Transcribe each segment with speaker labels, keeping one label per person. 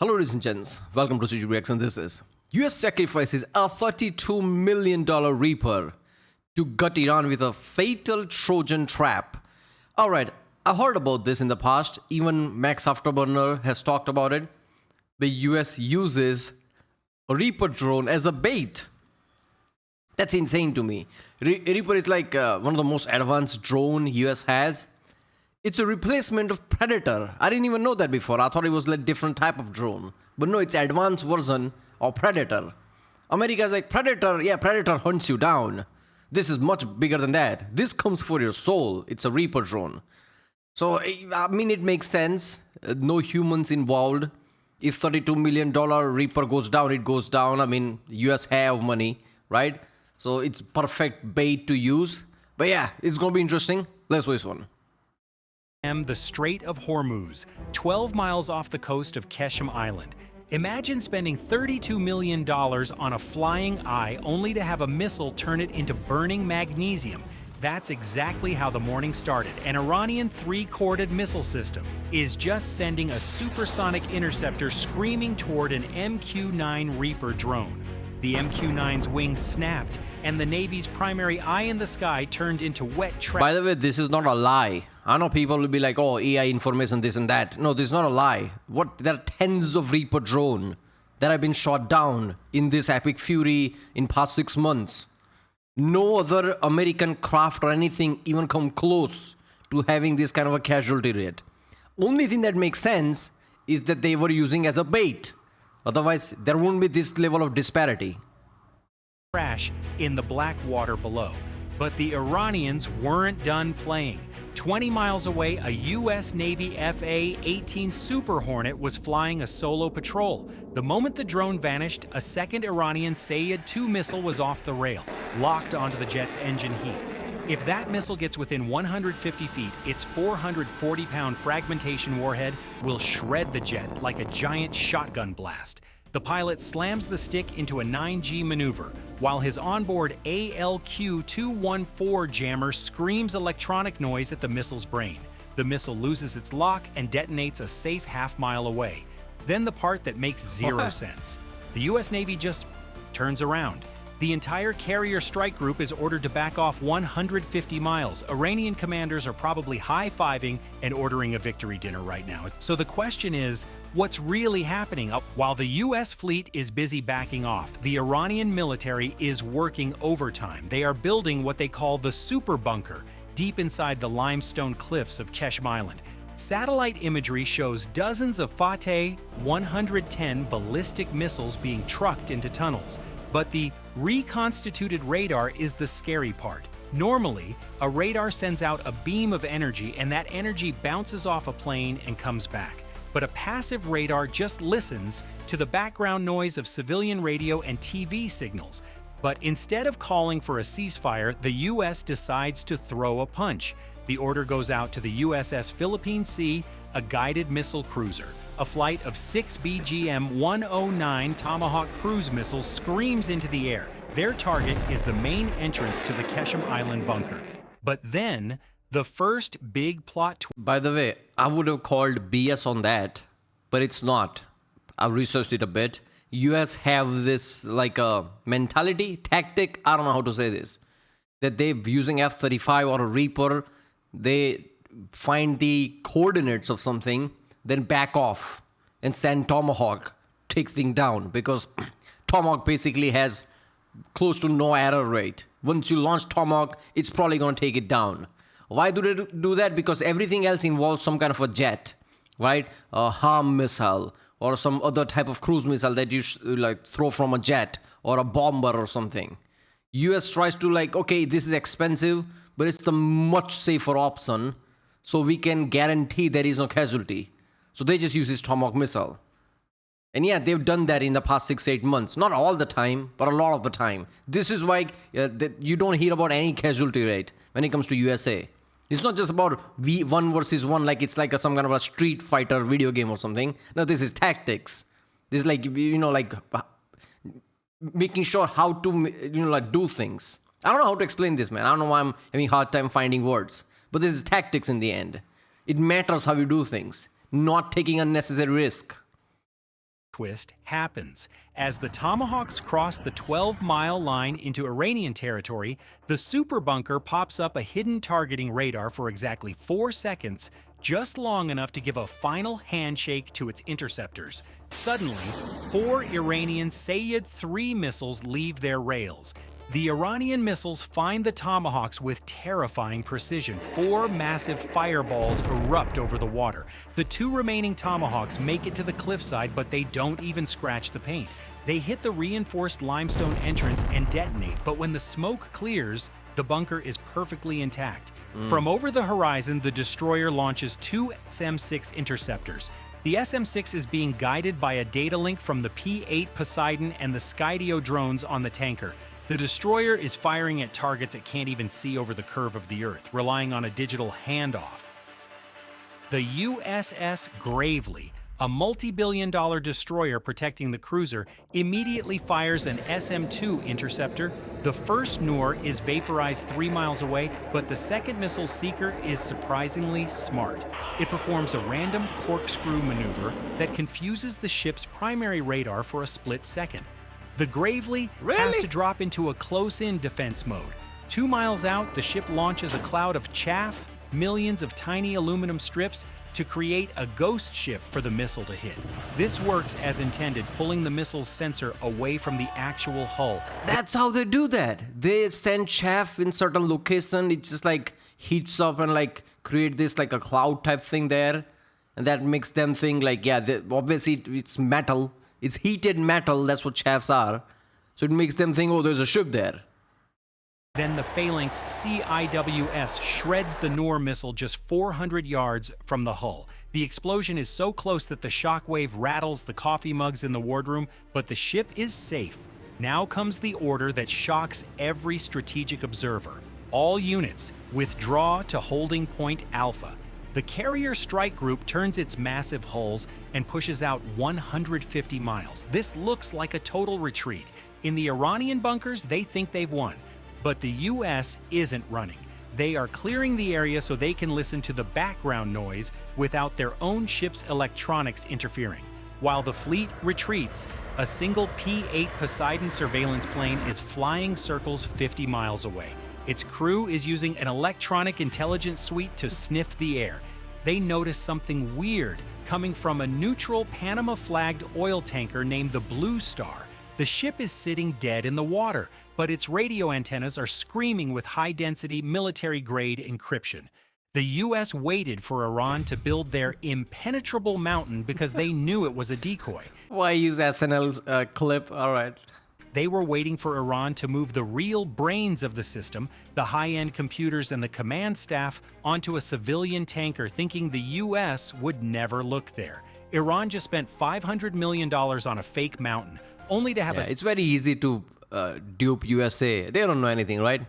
Speaker 1: Hello, ladies and gents. Welcome to CG Reacts, and this is US sacrifices a $32 million Reaper to gut Iran with a fatal Trojan trap. Alright, I heard about this in the past. Even Max Afterburner has talked about it. The US uses a Reaper drone as a bait. That's insane to me. Reaper is like one of the most advanced drone US has. It's a replacement of Predator. I didn't even know that before. I thought it was like different type of drone. But no, it's advanced version of Predator. America's like, Predator, yeah, Predator hunts you down. This is much bigger than that. This comes for your soul. It's a Reaper drone. So, I mean, it makes sense. No humans involved. If $32 million Reaper goes down, it goes down. I mean, US have money, right? So, it's perfect bait to use. But yeah, it's going to be interesting. Let's watch one.
Speaker 2: The Strait of Hormuz, 12 miles off the coast of Keshem Island. Imagine spending $32 million on a flying eye only to have a missile turn it into burning magnesium. That's exactly how the morning started. An Iranian three-corded missile system is just sending a supersonic interceptor screaming toward an MQ-9 Reaper drone. The MQ-9's wings snapped, and the Navy's primary eye in the sky turned into wet trash.
Speaker 1: By the way, this is not a lie. I know people will be like, oh, AI information, this and that. No, this is not a lie. There are tens of Reaper drones that have been shot down in this epic fury in past 6 months. No other American craft or anything even come close to having this kind of a casualty rate. Only thing that makes sense is that they were using as a bait. Otherwise, there won't be this level of disparity.
Speaker 2: Crash in the black water below. But the Iranians weren't done playing. 20 miles away, a U.S. Navy FA-18 Super Hornet was flying a solo patrol. The moment the drone vanished, a second Iranian Sayed-2 missile was off the rail, locked onto the jet's engine heat. If that missile gets within 150 feet, its 440-pound fragmentation warhead will shred the jet like a giant shotgun blast. The pilot slams the stick into a 9G maneuver, while his onboard ALQ-214 jammer screams electronic noise at the missile's brain. The missile loses its lock and detonates a safe half-mile away. Then the part that makes zero sense. The U.S. Navy just turns around. The entire carrier strike group is ordered to back off 150 miles. Iranian commanders are probably high-fiving and ordering a victory dinner right now. So the question is, what's really happening? While the U.S. fleet is busy backing off, the Iranian military is working overtime. They are building what they call the super bunker, deep inside the limestone cliffs of Keshem Island. Satellite imagery shows dozens of Fateh 110 ballistic missiles being trucked into tunnels. But the reconstituted radar is the scary part. Normally, a radar sends out a beam of energy and that energy bounces off a plane and comes back. But a passive radar just listens to the background noise of civilian radio and TV signals. But instead of calling for a ceasefire, the U.S. decides to throw a punch. The order goes out to the USS Philippine Sea, a guided missile cruiser. A flight of 6 BGM-109 Tomahawk cruise missiles screams into the air. Their target is the main entrance to the Keshem Island bunker. But then, the first big plot twist.
Speaker 1: By the way, I would have called BS on that, but it's not. I've researched it a bit. US have this like a mentality, tactic, I don't know how to say this, that they're using F-35 or a Reaper, they find the coordinates of something, then back off and send Tomahawk, take thing down, because Tomahawk basically has close to no error rate. Once you launch Tomahawk, it's probably going to take it down. Why do they do that? Because everything else involves some kind of a jet, right? A HARM missile or some other type of cruise missile that you like throw from a jet or a bomber or something. US tries to like, okay, this is expensive, but it's the much safer option, so we can guarantee there is no casualty. So they just use this Tomahawk missile. And yeah, they've done that in the past 6-8 months. Not all the time, but a lot of the time. This is why you don't hear about any casualty rate when it comes to USA. It's not just about one versus one, like it's like some kind of a Street Fighter video game or something. No, this is tactics. This is like, like making sure how to, like do things. I don't know how to explain this, man. I don't know why I'm having a hard time finding words. But this is tactics in the end. It matters how you do things, not taking unnecessary risk.
Speaker 2: twist happens. As the Tomahawks cross the 12-mile line into Iranian territory, the super bunker pops up a hidden targeting radar for exactly 4 seconds, just long enough to give a final handshake to its interceptors. Suddenly, 4 Iranian Sayyad-3 missiles leave their rails. The Iranian missiles find the Tomahawks with terrifying precision. 4 massive fireballs erupt over the water. The 2 remaining Tomahawks make it to the cliffside, but they don't even scratch the paint. They hit the reinforced limestone entrance and detonate, but when the smoke clears, the bunker is perfectly intact. From over the horizon, the destroyer launches 2 SM-6 interceptors. The SM-6 is being guided by a data link from the P-8 Poseidon and the Skydio drones on the tanker. The destroyer is firing at targets it can't even see over the curve of the Earth, relying on a digital handoff. The USS Gravely, a multi-billion-dollar destroyer protecting the cruiser, immediately fires an SM-2 interceptor. The first Noor is vaporized 3 miles away, but the second missile seeker is surprisingly smart. It performs a random corkscrew maneuver that confuses the ship's primary radar for a split second. The Gravely has to drop into a close-in defense mode. 2 miles out, the ship launches a cloud of chaff, millions of tiny aluminum strips, to create a ghost ship for the missile to hit. This works as intended, pulling the missile's sensor away from the actual hull.
Speaker 1: That's how they do that. They send chaff in certain location. It just like heats up and like create this like a cloud type thing there. And that makes them think like, yeah, obviously it's metal. It's heated metal. That's what chaffs are. So it makes them think, oh, there's a ship there.
Speaker 2: Then the Phalanx CIWS shreds the Noor missile just 400 yards from the hull. The explosion is so close that the shockwave rattles the coffee mugs in the wardroom, but the ship is safe. Now comes the order that shocks every strategic observer. All units, withdraw to holding point Alpha. The carrier strike group turns its massive hulls and pushes out 150 miles. This looks like a total retreat. In the Iranian bunkers, they think they've won. But the US isn't running. They are clearing the area so they can listen to the background noise without their own ship's electronics interfering. While the fleet retreats, a single P-8 Poseidon surveillance plane is flying circles 50 miles away. Its crew is using an electronic intelligence suite to sniff the air. They notice something weird coming from a neutral Panama-flagged oil tanker named the Blue Star. The ship is sitting dead in the water, but its radio antennas are screaming with high-density military-grade encryption. The US waited for Iran to build their impenetrable mountain because they knew it was a decoy.
Speaker 1: Why use SNL's clip? All right.
Speaker 2: They were waiting for Iran to move the real brains of the system, the high-end computers and the command staff, onto a civilian tanker, thinking the US would never look there. Iran just spent $500 million on a fake mountain, only to have
Speaker 1: It's very easy to dupe USA. They don't know anything, right?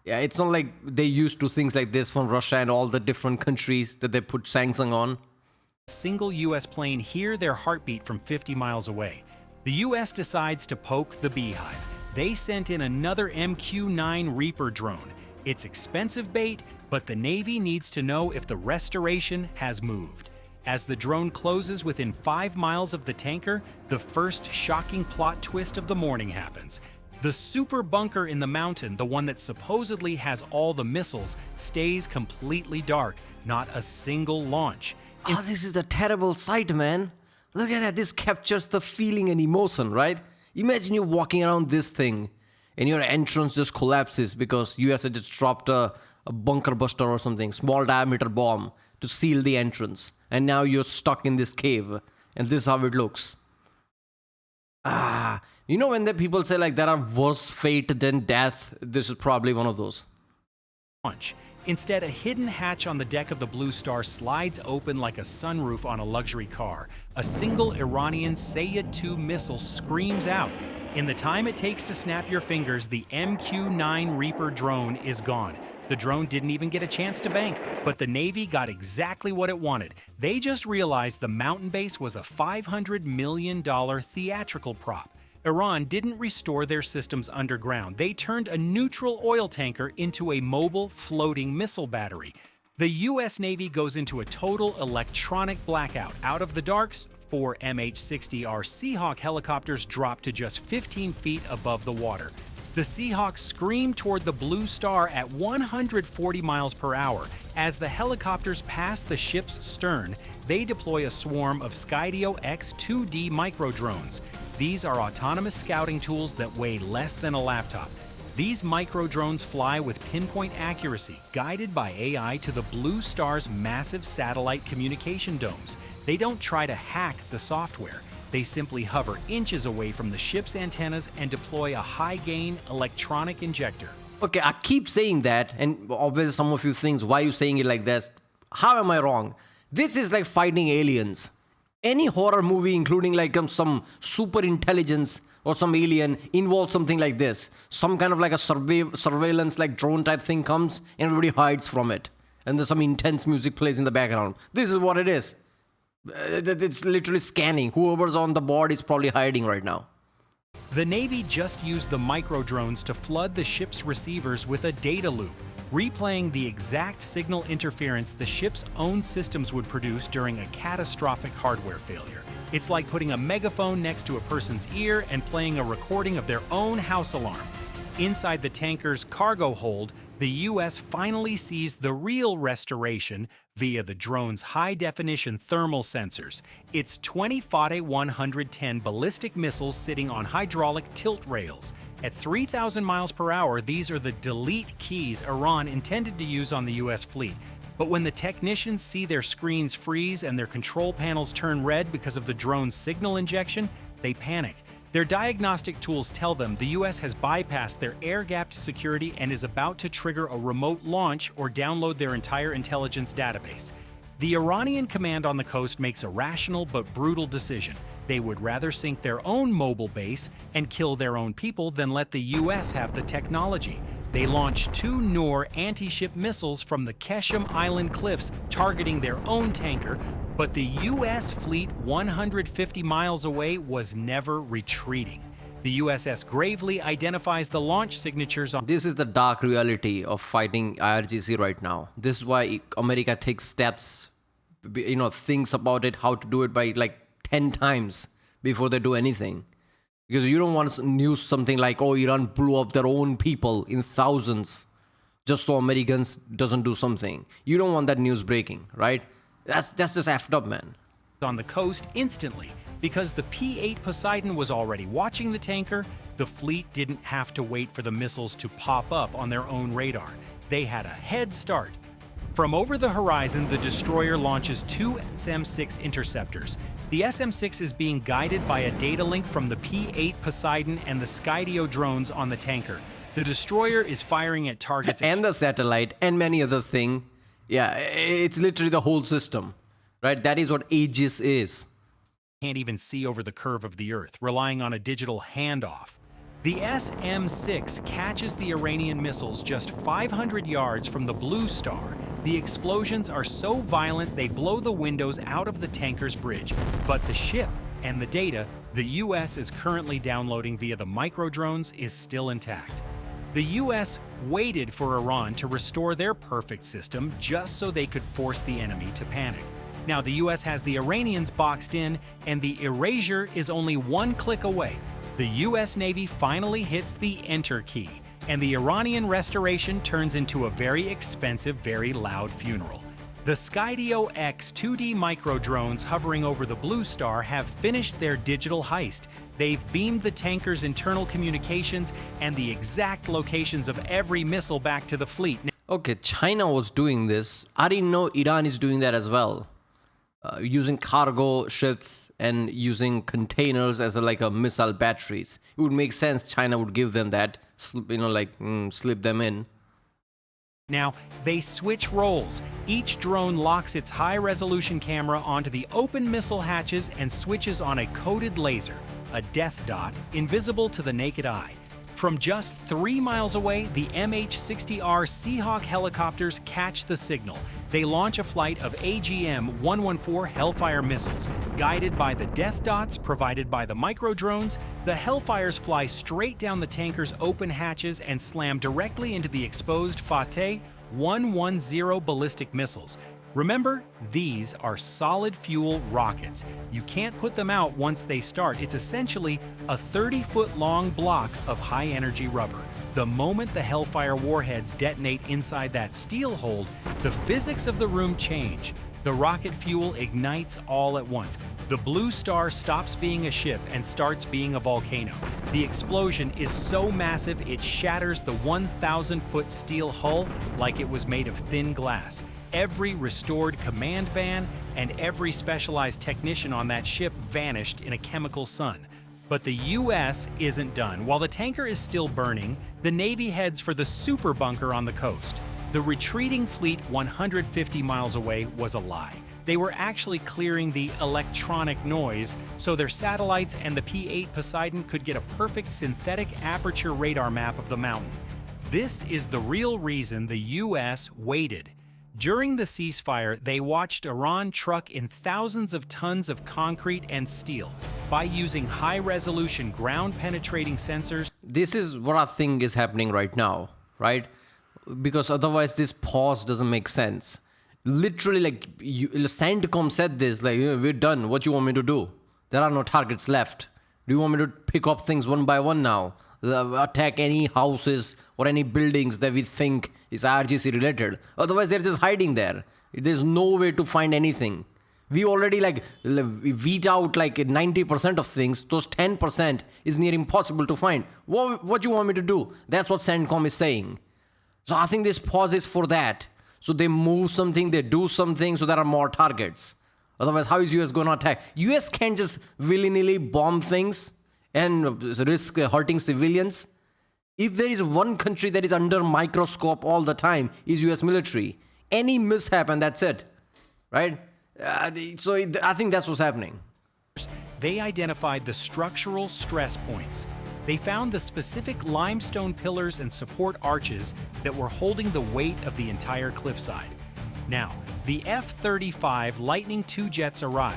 Speaker 1: Yeah, it's not like they used to things like this from Russia and all the different countries that they put sanctions on.
Speaker 2: a single US plane hear their heartbeat from 50 miles away. The US decides to poke the beehive. They sent in another MQ-9 Reaper drone. It's expensive bait, but the Navy needs to know if the restoration has moved. As the drone closes within 5 miles of the tanker, the first shocking plot twist of the morning happens. The super bunker in the mountain, the one that supposedly has all the missiles, stays completely dark, not a single launch.
Speaker 1: Oh, this is a terrible sight, man. Look at that. This captures the feeling and emotion, right? Imagine you walking around this thing and your entrance just collapses because US had just dropped a bunker buster or something, small diameter bomb to seal the entrance. And now you're stuck in this cave. And this is how it looks. You know when the people say like there are worse fate than death, this is probably one of those.
Speaker 2: Launch. Instead, a hidden hatch on the deck of the Blue Star slides open like a sunroof on a luxury car. A single Iranian Sayyad-2 missile screams out. In the time it takes to snap your fingers, the MQ-9 Reaper drone is gone. The drone didn't even get a chance to bank, but the Navy got exactly what it wanted. They just realized the mountain base was a $500 million theatrical prop. Iran didn't restore their systems underground. They turned a neutral oil tanker into a mobile floating missile battery. The US Navy goes into a total electronic blackout. Out of the darks, 4 MH-60R Seahawk helicopters drop to just 15 feet above the water. The Seahawks scream toward the Blue Star at 140 miles per hour. As the helicopters pass the ship's stern, they deploy a swarm of Skydio X 2D micro drones. These are autonomous scouting tools that weigh less than a laptop. These micro drones fly with pinpoint accuracy, guided by AI to the Blue Star's massive satellite communication domes. They don't try to hack the software. They simply hover inches away from the ship's antennas and deploy a high-gain electronic injector.
Speaker 1: Okay, I keep saying that, and obviously some of you think, why are you saying it like this? How am I wrong? This is like fighting aliens. Any horror movie, including like some super intelligence or some alien, involves something like this. Some kind of like a surveillance like drone type thing comes and everybody hides from it. And there's some intense music plays in the background. This is what it is. It's literally scanning. Whoever's on the board is probably hiding right now.
Speaker 2: The Navy just used the micro drones to flood the ship's receivers with a data loop, replaying the exact signal interference the ship's own systems would produce during a catastrophic hardware failure. It's like putting a megaphone next to a person's ear and playing a recording of their own house alarm. Inside the tanker's cargo hold, the U.S. finally sees the real restoration via the drone's high-definition thermal sensors. Its 20 Fate 110 ballistic missiles sitting on hydraulic tilt rails. At 3,000 miles per hour, these are the delete keys Iran intended to use on the U.S. fleet. But when the technicians see their screens freeze and their control panels turn red because of the drone's signal injection, they panic. Their diagnostic tools tell them the U.S. has bypassed their air-gapped security and is about to trigger a remote launch or download their entire intelligence database. The Iranian command on the coast makes a rational but brutal decision. They would rather sink their own mobile base and kill their own people than let the U.S. have the technology. They launched 2 Noor anti-ship missiles from the Keshem Island cliffs, targeting their own tanker, but the U.S. fleet 150 miles away was never retreating. The USS Gravely identifies the launch signatures on...
Speaker 1: This is the dark reality of fighting IRGC right now. This is why America takes steps, thinks about it, how to do it by like 10 times before they do anything. Because you don't want to news something like, oh, Iran blew up their own people in thousands just so Americans doesn't do something. You don't want that news breaking, right? That's just effed up, man.
Speaker 2: On the coast instantly. Because the P-8 Poseidon was already watching the tanker, the fleet didn't have to wait for the missiles to pop up on their own radar. They had a head start. From over the horizon, the destroyer launches 2 SM-6 interceptors. The SM-6 is being guided by a data link from the P-8 Poseidon and the Skydio drones on the tanker. The destroyer is firing at targets...
Speaker 1: and the satellite and many other things. Yeah, it's literally the whole system, right? That is what Aegis is.
Speaker 2: Can't even see over the curve of the Earth, relying on a digital handoff. The SM-6 catches the Iranian missiles just 500 yards from the Blue Star. The explosions are so violent they blow the windows out of the tanker's bridge. But the ship and the data the U.S. is currently downloading via the micro drones is still intact. The U.S. waited for Iran to restore their perfect system just so they could force the enemy to panic. Now the U.S. has the Iranians boxed in, and the erasure is only 1 click away. The U.S. Navy finally hits the enter key, and the Iranian restoration turns into a very expensive, very loud funeral. The Skydio X 2D micro drones hovering over the Blue Star have finished their digital heist. They've beamed the tanker's internal communications and the exact locations of every missile back to the fleet.
Speaker 1: Okay, China was doing this. I didn't know Iran is doing that as well. Using cargo ships and using containers as like a missile batteries. It would make sense China would give them that, slip them in.
Speaker 2: Now, they switch roles. Each drone locks its high-resolution camera onto the open missile hatches and switches on a coded laser, a death dot, invisible to the naked eye. From just 3 miles away, the MH-60R Seahawk helicopters catch the signal. They launch a flight of AGM-114 Hellfire missiles. Guided by the death dots provided by the micro drones, the Hellfires fly straight down the tanker's open hatches and slam directly into the exposed Fateh 110 ballistic missiles. Remember, these are solid fuel rockets. You can't put them out once they start. It's essentially a 30-foot-long block of high-energy rubber. The moment the Hellfire warheads detonate inside that steel hold, the physics of the room change. The rocket fuel ignites all at once. The Blue Star stops being a ship and starts being a volcano. The explosion is so massive it shatters the 1,000-foot steel hull like it was made of thin glass. Every restored command van and every specialized technician on that ship vanished in a chemical sun. But the U.S. isn't done. While the tanker is still burning, the Navy heads for the super bunker on the coast. The retreating fleet 150 miles away was a lie. They were actually clearing the electronic noise so their satellites and the P-8 Poseidon could get a perfect synthetic aperture radar map of the mountain. This is the real reason the U.S. waited. During the ceasefire, they watched Iran truck in thousands of tons of concrete and steel. By using high-resolution ground-penetrating sensors,
Speaker 1: This is what I think is happening right now, right? Because otherwise this pause doesn't make sense. Literally, like, CENTCOM said this, like, we're done. What you want me to do? There are no targets left. Do you want me to pick up things one by one now? Attack any houses or any buildings that we think is IRGC related? Otherwise, they're just hiding there. There's no way to find anything. We already we weed out like 90% of things. Those 10% is near impossible to find. What you want me to do? That's what CENTCOM is saying. So I think this pause is for that. So they move something, they do something, so there are more targets. Otherwise, how is US going to attack? US can't just willy-nilly bomb things and risk hurting civilians. If there is one country that is under microscope all the time, is US military. Any mishap and that's it, right? I think that's what's happening.
Speaker 2: they identified the structural stress points. They found the specific limestone pillars and support arches that were holding the weight of the entire cliffside. Now, the F-35 Lightning II jets arrive.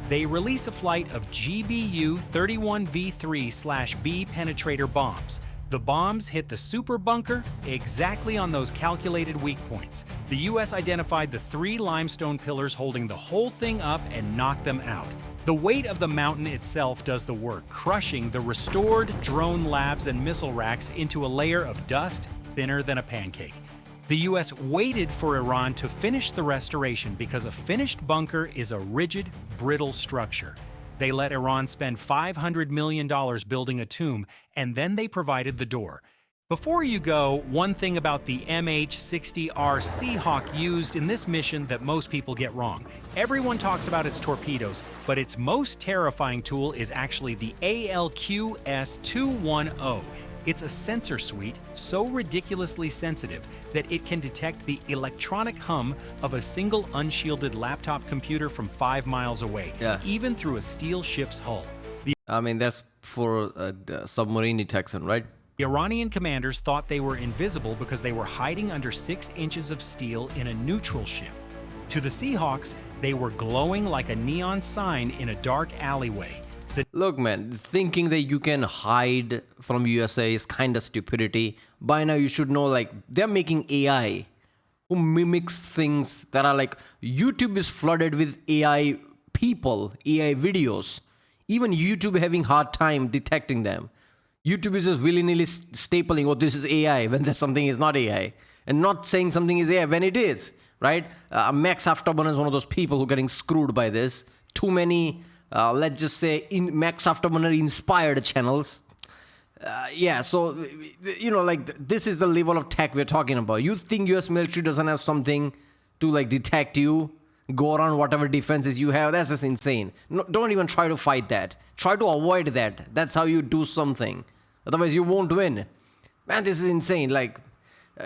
Speaker 2: They release a flight of GBU-31V3/B penetrator bombs. The bombs hit the super bunker exactly on those calculated weak points. The U.S. identified the 3 limestone pillars holding the whole thing up and knocked them out. The weight of the mountain itself does the work, crushing the restored drone labs and missile racks into a layer of dust thinner than a pancake. The U.S. waited for Iran to finish the restoration because a finished bunker is a rigid, brittle structure. They let Iran spend $500 million building a tomb, and then they provided the door. Before you go, one thing about the MH-60R Seahawk used in this mission that most people get wrong. Everyone talks about its torpedoes, but its most terrifying tool is actually the ALQ-S210. It's a sensor suite so ridiculously sensitive that it can detect the electronic hum of a single unshielded laptop computer from 5 miles away, even through a steel ship's hull.
Speaker 1: I mean, that's for submarine detection, right?
Speaker 2: The Iranian commanders thought they were invisible because they were hiding under 6 inches of steel in a neutral ship. To the Seahawks, they were glowing like a neon sign in a dark alleyway.
Speaker 1: Look, man, thinking that you can hide from USA is kind of stupidity. By now, you should know, like, they're making AI who mimics things that are like, YouTube is flooded with AI people, AI videos. Even YouTube having hard time detecting them. YouTube is just willy-nilly stapling, oh, this is AI, when there's something is not AI. And not saying something is AI when it is, right? Max Afterburner is one of those people who are getting screwed by this. Too many... let's just say Max Afterburner inspired channels. So, you know, like, this is the level of tech we're talking about. You think US military doesn't have something to, like, detect you, go around whatever defenses you have? That's just insane. No, don't even try to fight that. Try to avoid that. That's how you do something. Otherwise, you won't win. Man, this is insane. Like,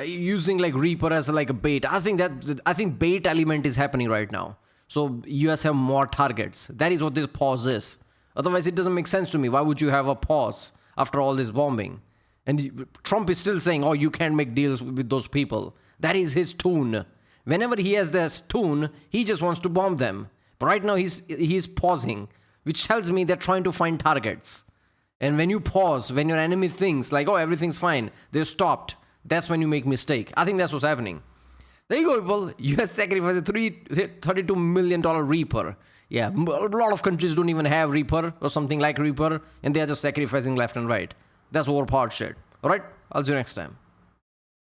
Speaker 1: using, like, Reaper as, like, a bait. I think bait element is happening right now. So US have more targets. That is what this pause is. Otherwise, it doesn't make sense to me. Why would you have a pause after all this bombing? And Trump is still saying, oh, you can't make deals with those people. That is his tune. Whenever he has this tune, he just wants to bomb them. But right now, he's pausing, which tells me they're trying to find targets. And when you pause, when your enemy thinks like, oh, everything's fine, they're stopped, that's when you make mistake. I think that's what's happening. There you go, people. US sacrificed a $32 million Reaper. Yeah, a lot of countries don't even have Reaper or something like Reaper, and they are just sacrificing left and right. That's overpowered shit. Alright, I'll see you next time.